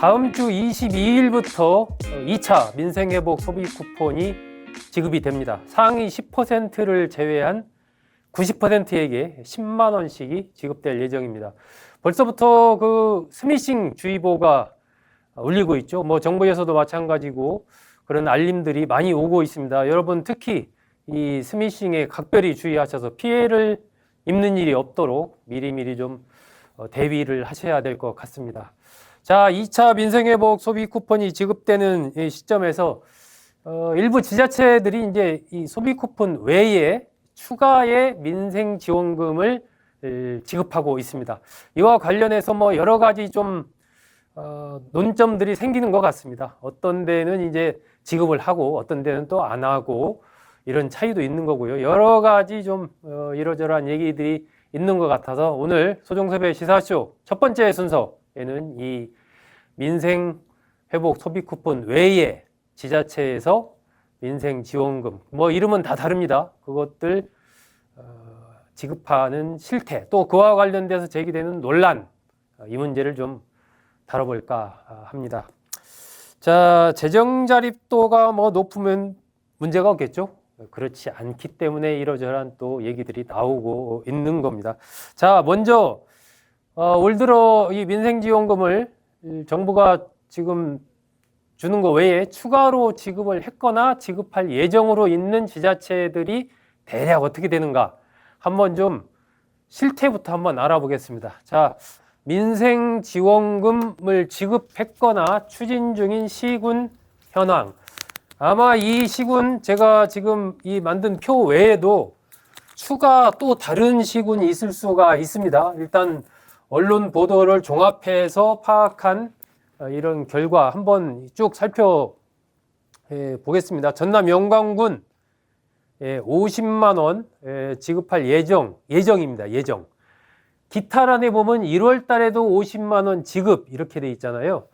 다음 주 22일부터 2차 민생회복 소비 쿠폰이 지급이 됩니다. 상위 10%를 제외한 90%에게 10만 원씩이 지급될 예정입니다. 벌써부터 그 스미싱 주의보가 울리고 있죠. 뭐 정부에서도 마찬가지고 그런 알림들이 많이 오고 있습니다. 여러분 특히 이 스미싱에 각별히 주의하셔서 피해를 입는 일이 없도록 미리미리 좀 대비를 하셔야 될 것 같습니다. 자, 2차 민생회복 소비 쿠폰이 지급되는 이 시점에서 일부 지자체들이 이제 이 소비 쿠폰 외에 추가의 민생 지원금을 지급하고 있습니다. 이와 관련해서 뭐 여러 가지 좀 논점들이 생기는 것 같습니다. 어떤 데는 이제 지급을 하고 어떤 데는 또 안 하고 이런 차이도 있는 거고요. 여러 가지 좀 이러저러한 얘기들이 있는 것 같아서 오늘 소정섭의 시사쇼 첫 번째 순서에는 이 민생 회복 소비 쿠폰 외에 지자체에서 민생 지원금 뭐 이름은 다 다릅니다. 그것들 지급하는 실태 또 그와 관련돼서 제기되는 논란 이 문제를 좀 다뤄볼까 합니다. 자, 재정 자립도가 뭐 높으면 문제가 없겠죠? 그렇지 않기 때문에 이러저러한 또 얘기들이 나오고 있는 겁니다. 자, 먼저 올 들어 이 민생지원금을 정부가 지금 주는 거 외에 추가로 지급을 했거나 지급할 예정으로 있는 지자체들이 대략 어떻게 되는가 한번 좀 실태부터 한번 알아보겠습니다. 자, 민생지원금을 지급했거나 추진 중인 시군 현황. 아마 이 시군 제가 지금 이 만든 표 외에도 추가 또 다른 시군이 있을 수가 있습니다. 일단 언론 보도를 종합해서 파악한 이런 결과 한번 쭉 살펴보겠습니다. 전남 영광군 50만 원 지급할 예정입니다. 예정. 기타란에 보면 1월 달에도 50만 원 지급 이렇게 돼 있잖아요.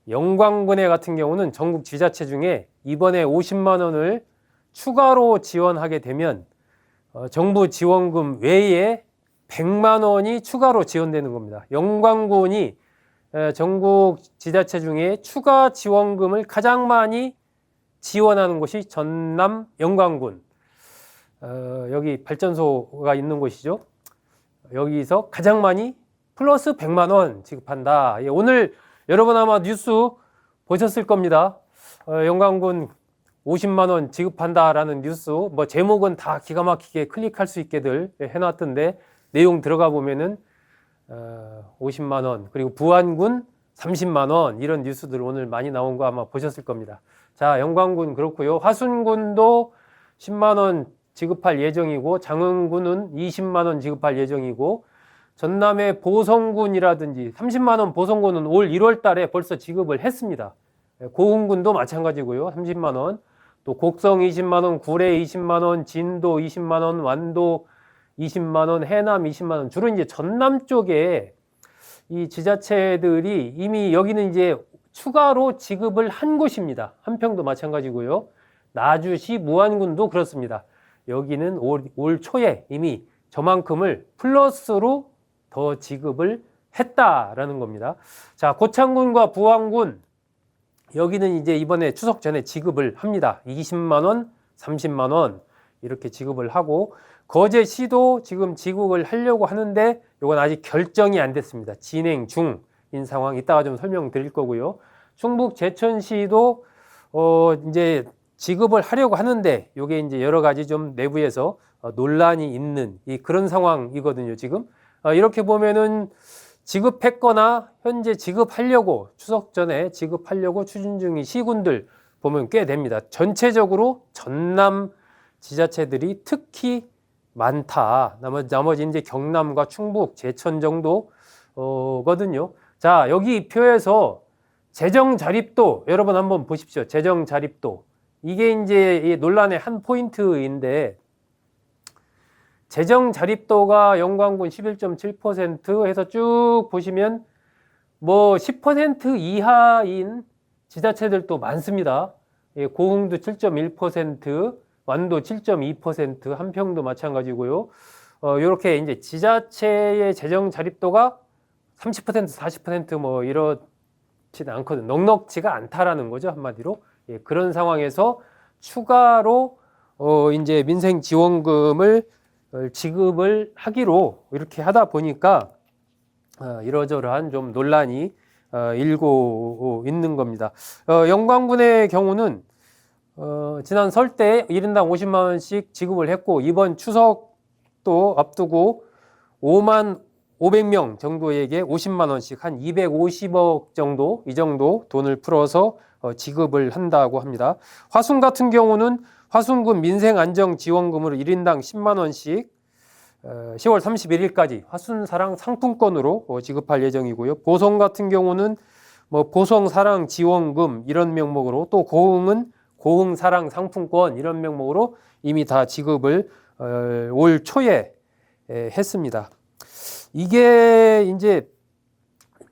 영광군에 같은 경우는 전국 지자체 중에 이번에 50만 원을 추가로 지원하게 되면 정부 지원금 외에 100만 원이 추가로 지원되는 겁니다. 영광군이 전국 지자체 중에 추가 지원금을 가장 많이 지원하는 곳이 전남 영광군. 여기 발전소가 있는 곳이죠. 여기서 가장 많이 플러스 100만 원 지급한다. 오늘 여러분 아마 뉴스 보셨을 겁니다. 영광군 50만 원 지급한다라는 뉴스, 뭐 제목은 다 기가 막히게 클릭할 수 있게들 해놨던데 내용 들어가 보면은 50만 원 그리고 부안군 30만 원 이런 뉴스들 오늘 많이 나온 거 아마 보셨을 겁니다. 자, 영광군 그렇고요. 화순군도 10만 원 지급할 예정이고 장흥군은 20만 원 지급할 예정이고 전남의 보성군이라든지 30만 원 보성군은 올 1월 달에 벌써 지급을 했습니다. 고흥군도 마찬가지고요. 30만 원. 또 곡성 20만 원, 구례 20만 원, 진도 20만 원, 완도 20만 원, 해남 20만 원. 주로 이제 전남 쪽에 이 지자체들이 이미 여기는 이제 추가로 지급을 한 곳입니다. 한평도 마찬가지고요. 나주시 무안군도 그렇습니다. 여기는 올 초에 이미 저만큼을 플러스로 더 지급을 했다라는 겁니다. 자, 고창군과 부안군 여기는 이제 이번에 추석 전에 지급을 합니다. 20만 원, 30만 원 이렇게 지급을 하고 거제시도 지금 지급을 하려고 하는데 이건 아직 결정이 안 됐습니다. 진행 중인 상황 이따가 좀 설명드릴 거고요. 충북 제천시도 이제 지급을 하려고 하는데 이게 이제 여러 가지 좀 내부에서 논란이 있는 그런 상황이거든요. 지금 이렇게 보면은 지급했거나 현재 지급하려고 추석 전에 지급하려고 추진 중인 시군들 보면 꽤 됩니다. 전체적으로 전남 지자체들이 특히 많다. 나머지 이제 경남과 충북, 제천 정도거든요. 자, 여기 표에서 재정 자립도 여러분 한번 보십시오. 재정 자립도. 이게 이제 이 논란의 한 포인트인데 재정 자립도가 영광군 11.7% 해서 쭉 보시면 뭐 10% 이하인 지자체들도 많습니다. 고흥도 7.1%, 완도 7.2%, 한평도 마찬가지고요. 이렇게 이제 지자체의 재정 자립도가 30%, 40% 뭐 않거든. 넉넉지가 않다라는 거죠, 한마디로. 예, 그런 상황에서 추가로 이제 민생지원금을 지급을 하기로 이렇게 하다 보니까 이러저러한 좀 논란이 일고 있는 겁니다. 영광군의 경우는 지난 설 때 1인당 50만 원씩 지급을 했고, 이번 추석도 앞두고 5만 500명 정도에게 50만 원씩 한 250억 정도, 이 정도 돈을 풀어서 지급을 한다고 합니다. 화순 같은 경우는 화순군 민생안정지원금으로 1인당 10만 원씩 10월 31일까지 화순사랑 상품권으로 지급할 예정이고요. 보성 같은 경우는 뭐 보성사랑 지원금 이런 명목으로, 또 고흥은 고흥사랑 상품권 이런 명목으로 이미 다 지급을 올 초에 했습니다. 이게 이제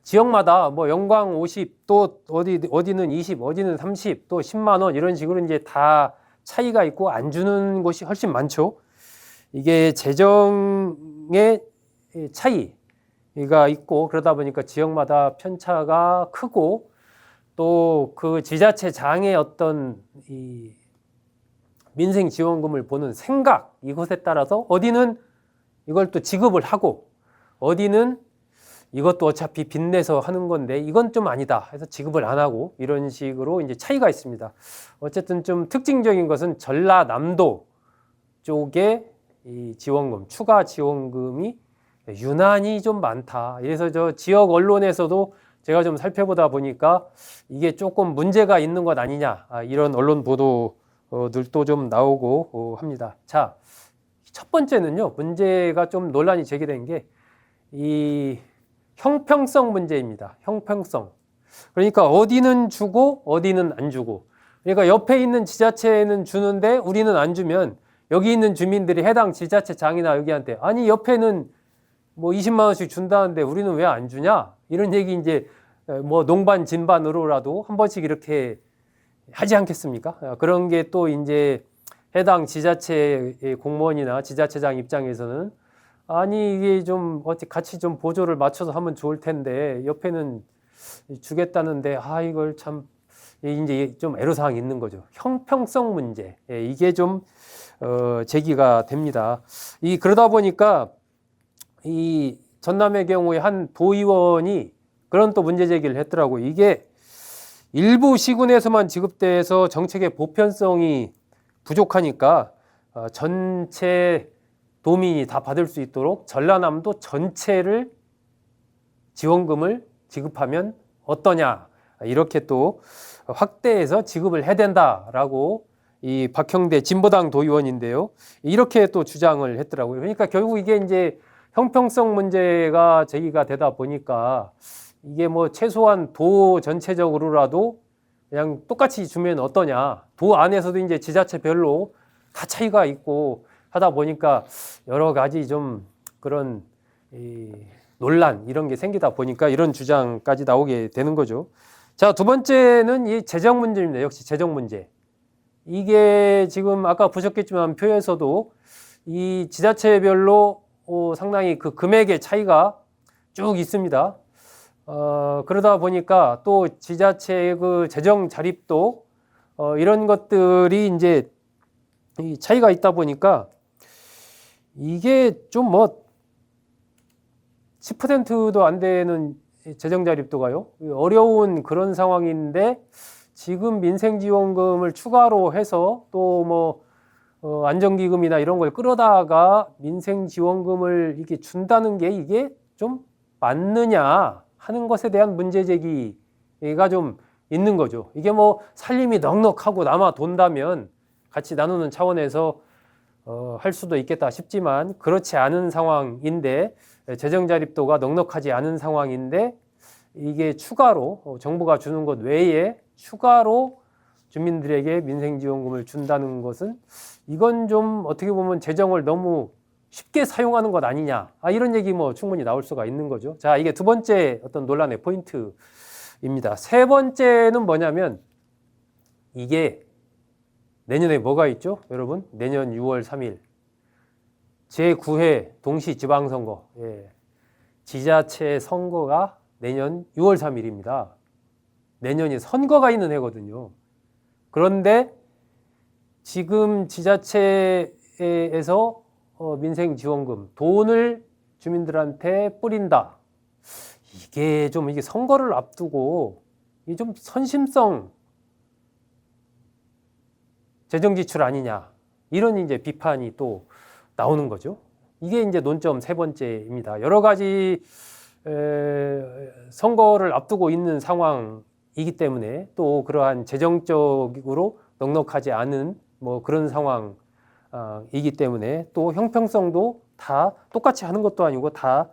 지역마다 뭐 영광 50, 또 어디는 20, 어디는 30, 또 10만 원 이런 식으로 이제 다 차이가 있고 안 주는 곳이 훨씬 많죠. 이게 재정의 차이가 있고, 그러다 보니까 지역마다 편차가 크고, 또 그 지자체장의 어떤 이 민생지원금을 보는 생각, 이것에 따라서 어디는 이걸 또 지급을 하고, 어디는 이것도 어차피 빚내서 하는 건데 이건 좀 아니다 해서 지급을 안 하고, 이런 식으로 이제 차이가 있습니다. 어쨌든 좀 특징적인 것은 전라남도 쪽에 이 지원금, 추가 지원금이 유난히 좀 많다. 그래서 저 지역 언론에서도 제가 좀 살펴보다 보니까 이게 조금 문제가 있는 것 아니냐, 이런 언론 보도들도 좀 나오고 합니다. 자, 첫 번째는요, 문제가 좀 논란이 제기된 게 이 형평성 문제입니다. 형평성. 그러니까 어디는 주고 어디는 안 주고, 그러니까 옆에 있는 지자체는 주는데 우리는 안 주면 여기 있는 주민들이 해당 지자체장이나 여기한테, 아니 옆에는 뭐 20만 원씩 준다는데 우리는 왜 안 주냐, 이런 얘기 이제 뭐 농반 진반으로라도 한 번씩 이렇게 하지 않겠습니까? 그런 게 또 이제 해당 지자체의 공무원이나 지자체장 입장에서는, 아니 이게 좀 어떻게 같이 좀 보조를 맞춰서 하면 좋을 텐데 옆에는 주겠다는데 이걸 참 이제 좀 애로사항이 있는 거죠. 형평성 문제, 이게 좀 제기가 됩니다. 그러다 보니까 이 전남의 경우에 한 도의원이 그런 또 문제 제기를 했더라고요. 이게 일부 시군에서만 지급돼서 정책의 보편성이 부족하니까 전체 도민이 다 받을 수 있도록 전라남도 전체를 지원금을 지급하면 어떠냐, 이렇게 또 확대해서 지급을 해야 된다라고 이 박형대 진보당 도의원인데요, 이렇게 또 주장을 했더라고요. 그러니까 결국 이게 이제 형평성 문제가 제기가 되다 보니까 이게 뭐 최소한 도 전체적으로라도 그냥 똑같이 주면 어떠냐, 도 안에서도 이제 지자체별로 다 차이가 있고 하다 보니까 여러 가지 좀 그런 논란 이런 게 생기다 보니까 이런 주장까지 나오게 되는 거죠. 자, 두 번째는 이 재정 문제입니다. 역시 재정 문제. 이게 지금 아까 보셨겠지만 표에서도 이 지자체별로 상당히 그 금액의 차이가 쭉 있습니다. 그러다 보니까 또 지자체의 그 재정 자립도 이런 것들이 이제 이 차이가 있다 보니까 이게 좀 뭐 10%도 안 되는 재정 자립도가요, 어려운 그런 상황인데 지금 민생지원금을 추가로 해서 또 뭐 안정기금이나 이런 걸 끌어다가 민생지원금을 이렇게 준다는 게 이게 좀 맞느냐 하는 것에 대한 문제 제기가 좀 있는 거죠. 이게 뭐 살림이 넉넉하고 남아 돈다면 같이 나누는 차원에서 할 수도 있겠다 싶지만, 그렇지 않은 상황인데, 재정 자립도가 넉넉하지 않은 상황인데 이게 추가로 정부가 주는 것 외에 추가로 주민들에게 민생지원금을 준다는 것은 이건 좀 어떻게 보면 재정을 너무 쉽게 사용하는 것 아니냐, 이런 얘기 뭐 충분히 나올 수가 있는 거죠. 자, 이게 두 번째 어떤 논란의 포인트입니다. 세 번째는 뭐냐면, 이게 내년에 뭐가 있죠, 여러분? 내년 6월 3일 제9회 동시지방선거, 지자체 선거가 내년 6월 3일입니다. 내년이 선거가 있는 해거든요. 그런데 지금 지자체에서 민생지원금 돈을 주민들한테 뿌린다. 이게 선거를 앞두고 이게 좀 선심성 재정 지출 아니냐, 이런 이제 비판이 또 나오는 거죠. 이게 이제 논점 세 번째입니다. 여러 가지 선거를 앞두고 있는 상황이기 때문에 또 그러한 재정적으로 넉넉하지 않은 뭐 그런 상황이기 때문에 또 형평성도 다 똑같이 하는 것도 아니고 다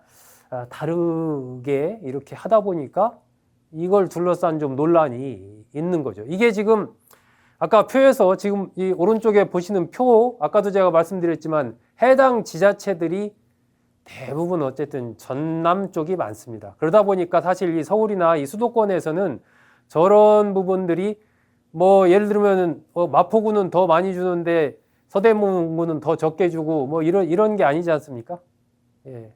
다르게 이렇게 하다 보니까 이걸 둘러싼 좀 논란이 있는 거죠. 이게 지금 아까 표에서 지금 이 오른쪽에 보시는 표, 아까도 제가 말씀드렸지만 해당 지자체들이 대부분 어쨌든 전남 쪽이 많습니다. 그러다 보니까 사실 이 서울이나 이 수도권에서는 저런 부분들이 뭐 예를 들면 마포구는 더 많이 주는데 서대문구는 더 적게 주고 뭐 이런 게 아니지 않습니까? 예.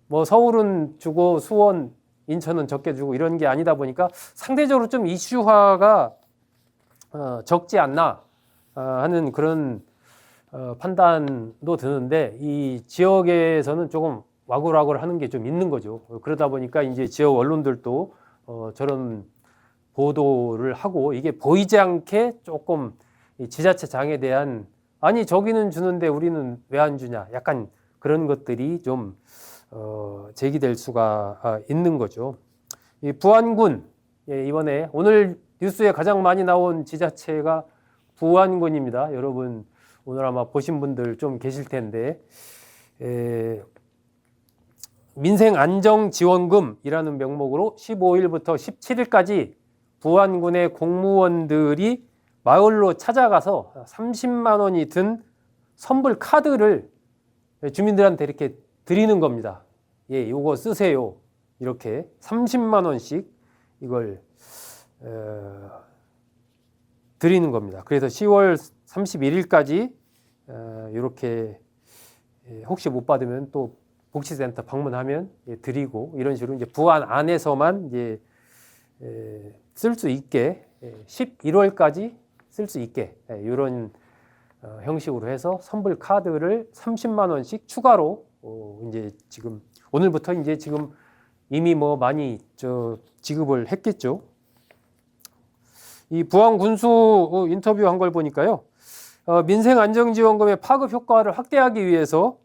뭐 서울은 주고 수원, 인천은 적게 주고 이런 게 아니다 보니까 상대적으로 좀 이슈화가 적지 않나 하는 그런 판단도 드는데, 이 지역에서는 조금 와글와글 하는 게 좀 있는 거죠. 그러다 보니까 이제 지역 언론들도 저런 보도를 하고, 이게 보이지 않게 조금 이 지자체장에 대한, 아니 저기는 주는데 우리는 왜 안 주냐, 약간 그런 것들이 좀 제기될 수가 있는 거죠. 이 부안군, 이번에 오늘 뉴스에 가장 많이 나온 지자체가 부안군입니다. 여러분 오늘 아마 보신 분들 좀 계실 텐데, 민생안정지원금이라는 명목으로 15일부터 17일까지 부안군의 공무원들이 마을로 찾아가서 30만 원이 든 선불 카드를 주민들한테 이렇게 드리는 겁니다. 예, 요거 쓰세요. 이렇게 30만 원씩 이걸 드리는 겁니다. 그래서 10월 31일까지 이렇게 혹시 못 받으면 또 복지센터 방문하면 드리고, 이런 식으로 이제 부안 안에서만 이제 쓸 수 있게 11월까지 쓸 수 있게 이런 형식으로 해서 선불 카드를 30만 원씩 추가로 이제 지금 오늘부터 이제 지금 이미 뭐 많이 지급을 했겠죠. 이 부안 군수 인터뷰한 걸 보니까요, 민생안정지원금의 파급 효과를 확대하기 위해서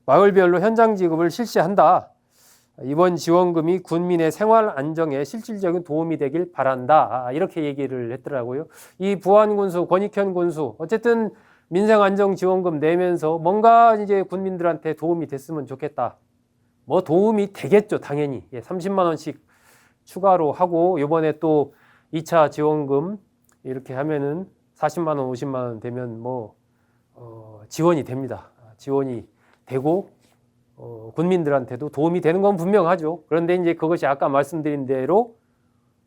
마을별로 현장 지급을 실시한다. 이번 지원금이 군민의 생활 안정에 실질적인 도움이 되길 바란다. 이렇게 얘기를 했더라고요. 이 부안 군수, 권익현 군수, 어쨌든 민생안정지원금 내면서 뭔가 이제 군민들한테 도움이 됐으면 좋겠다. 뭐 도움이 되겠죠, 당연히. 30만 원씩 추가로 하고, 이번에 또 2차 지원금 이렇게 하면은 40만 원, 50만 원 되면 뭐 지원이 됩니다. 지원이 되고 군민들한테도 도움이 되는 건 분명하죠. 그런데 이제 그것이 아까 말씀드린 대로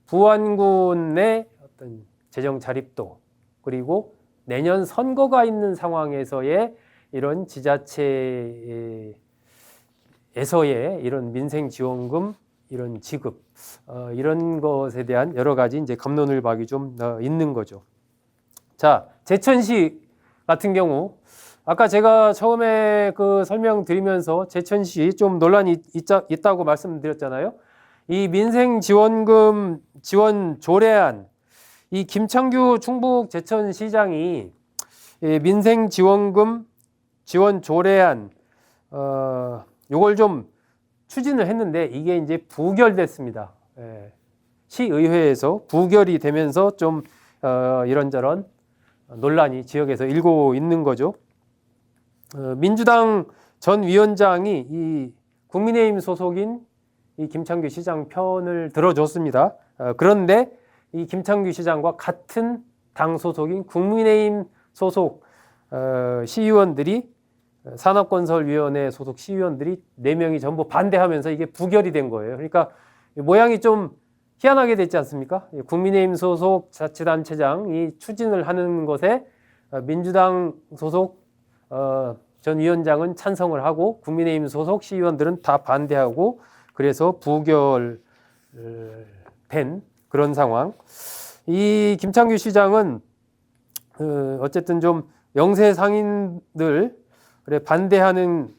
부안군의 어떤 재정 자립도, 그리고 내년 선거가 있는 상황에서의 이런 지자체에서의 이런 민생지원금 이런 지급, 이런 것에 대한 여러 가지 이제 갑론을박이 좀 있는 거죠. 자, 제천시 같은 경우, 아까 제가 처음에 그 설명드리면서 제천시 좀 논란이 있다고 말씀드렸잖아요. 이 민생지원금 지원 조례안, 이 김창규 충북 제천시장이 민생지원금 지원 조례안, 요걸 좀 추진을 했는데 이게 이제 부결됐습니다. 시의회에서 부결이 되면서 좀 이런저런 논란이 지역에서 일고 있는 거죠. 민주당 전 위원장이 이 국민의힘 소속인 이 김창규 시장 편을 들어줬습니다. 그런데 이 김창규 시장과 같은 당 소속인 국민의힘 소속 시의원들이, 산업건설위원회 소속 시의원들이 4명이 전부 반대하면서 이게 부결이 된 거예요. 그러니까 모양이 좀 희한하게 됐지 않습니까? 국민의힘 소속 자치단체장이 추진을 하는 것에 민주당 소속 전 위원장은 찬성을 하고 국민의힘 소속 시의원들은 다 반대하고, 그래서 부결된 그런 상황. 이 김창규 시장은 어쨌든 좀 영세 상인들 반대하는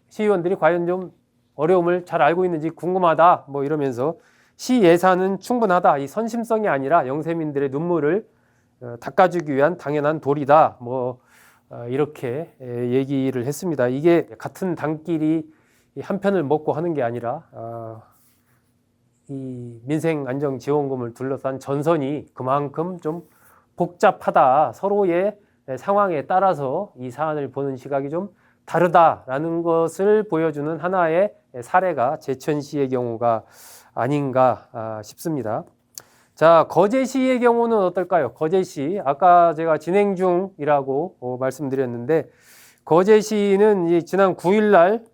시의원들이 과연 좀 어려움을 잘 알고 있는지 궁금하다 뭐 이러면서 시 예산은 충분하다, 이 선심성이 아니라 영세민들의 눈물을 닦아주기 위한 당연한 도리다 뭐 이렇게 얘기를 했습니다. 이게 같은 당끼리 한 편을 먹고 하는 게 아니라 이 민생안정지원금을 둘러싼 전선이 그만큼 좀 복잡하다, 서로의 상황에 따라서 이 사안을 보는 시각이 좀 다르다라는 것을 보여주는 하나의 사례가 제천시의 경우가 아닌가 싶습니다. 자, 거제시의 경우는 어떨까요? 거제시, 아까 제가 진행 중이라고 말씀드렸는데, 거제시는 지난 9일 날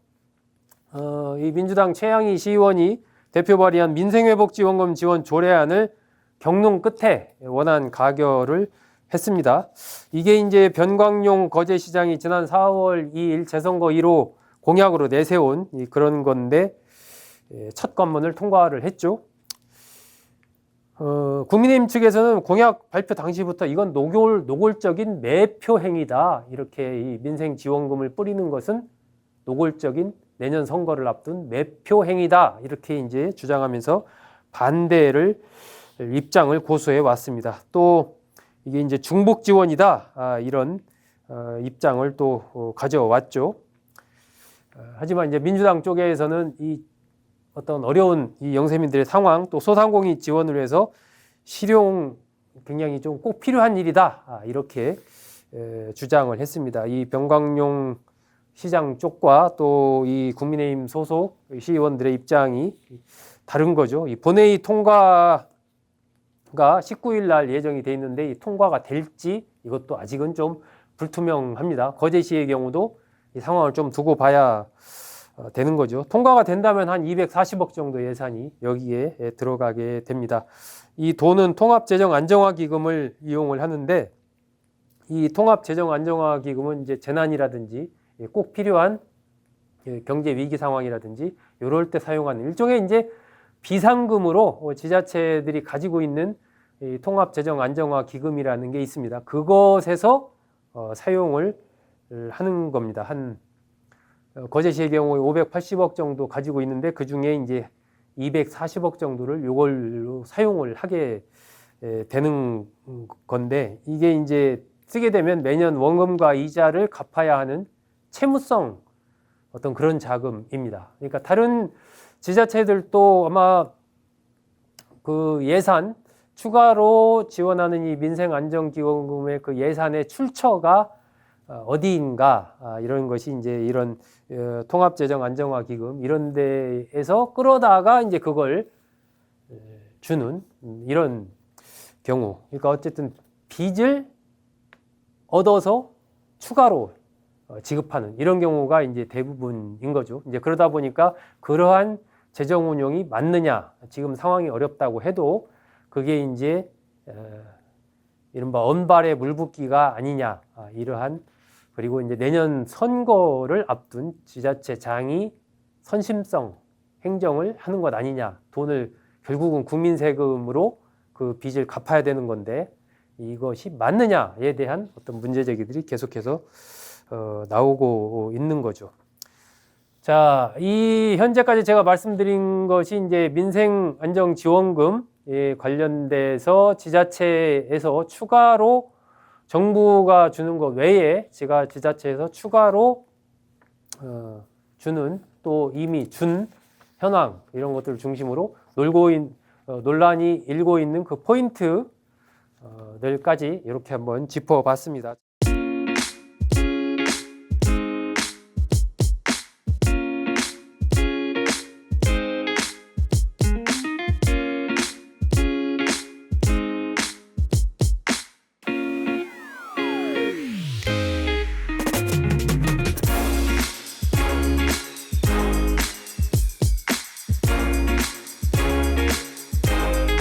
이 민주당 최양희 시의원이 대표 발의한 민생회복지원금 지원 조례안을 경론 끝에 원안 가결을 했습니다. 이게 이제 변광용 거제시장이 지난 4월 2일 재선거 1호 공약으로 내세운 그런 건데 첫 관문을 통과를 했죠. 국민의힘 측에서는 공약 발표 당시부터 이건 노골적인 매표 행위다, 이렇게 이 민생지원금을 뿌리는 것은 노골적인 내년 선거를 앞둔 매표 행위다, 이렇게 이제 주장하면서 반대를 입장을 고수해 왔습니다. 또 이게 이제 중복 지원이다, 이런 입장을 또 가져왔죠. 하지만 이제 민주당 쪽에서는 이 어떤 어려운 이 영세민들의 상황, 또 소상공인 지원을 위해서 실용 굉장히 좀 꼭 필요한 일이다, 이렇게 주장을 했습니다. 이 변광용 시장 쪽과 또 이 국민의힘 소속 시의원들의 입장이 다른 거죠. 이 본회의 통과가 19일 날 예정이 돼 있는데 이 통과가 될지 이것도 아직은 좀 불투명합니다. 거제시의 경우도 이 상황을 좀 두고 봐야 되는 거죠. 통과가 된다면 한 240억 정도 예산이 여기에 들어가게 됩니다. 이 돈은 통합재정안정화기금을 이용을 하는데, 이 통합재정안정화기금은 이제 재난이라든지 꼭 필요한 경제 위기 상황이라든지 이럴 때 사용하는 일종의 이제 비상금으로 지자체들이 가지고 있는 이 통합재정안정화기금이라는 게 있습니다. 그것에서 사용을 하는 겁니다. 한 거제시의 경우에 580억 정도 가지고 있는데 그 중에 이제 240억 정도를 이걸로 사용을 하게 되는 건데, 이게 이제 쓰게 되면 매년 원금과 이자를 갚아야 하는 채무성 어떤 그런 자금입니다. 그러니까 다른 지자체들도 아마 그 예산 추가로 지원하는 이 민생안정기원금의 그 예산의 출처가 어디인가, 이런 것이 이제 이런 통합재정안정화기금 이런 데에서 끌어다가 이제 그걸 주는 이런 경우. 그러니까 어쨌든 빚을 얻어서 추가로 지급하는 이런 경우가 이제 대부분인 거죠. 이제 그러다 보니까 그러한 재정 운용이 맞느냐, 지금 상황이 어렵다고 해도 그게 이제 이른바 언발의 물붓기가 아니냐, 이러한, 그리고 이제 내년 선거를 앞둔 지자체장이 선심성 행정을 하는 것 아니냐, 돈을 결국은 국민 세금으로 그 빚을 갚아야 되는 건데 이것이 맞느냐에 대한 어떤 문제 제기들이 계속해서 나오고 있는 거죠. 자, 이 현재까지 제가 말씀드린 것이 이제 민생안정지원금에 관련돼서 지자체에서 추가로 정부가 주는 것 외에 제가 지자체에서 추가로 주는, 또 이미 준 현황 이런 것들을 중심으로 논란이 일고 있는 그 포인트들까지 이렇게 한번 짚어봤습니다.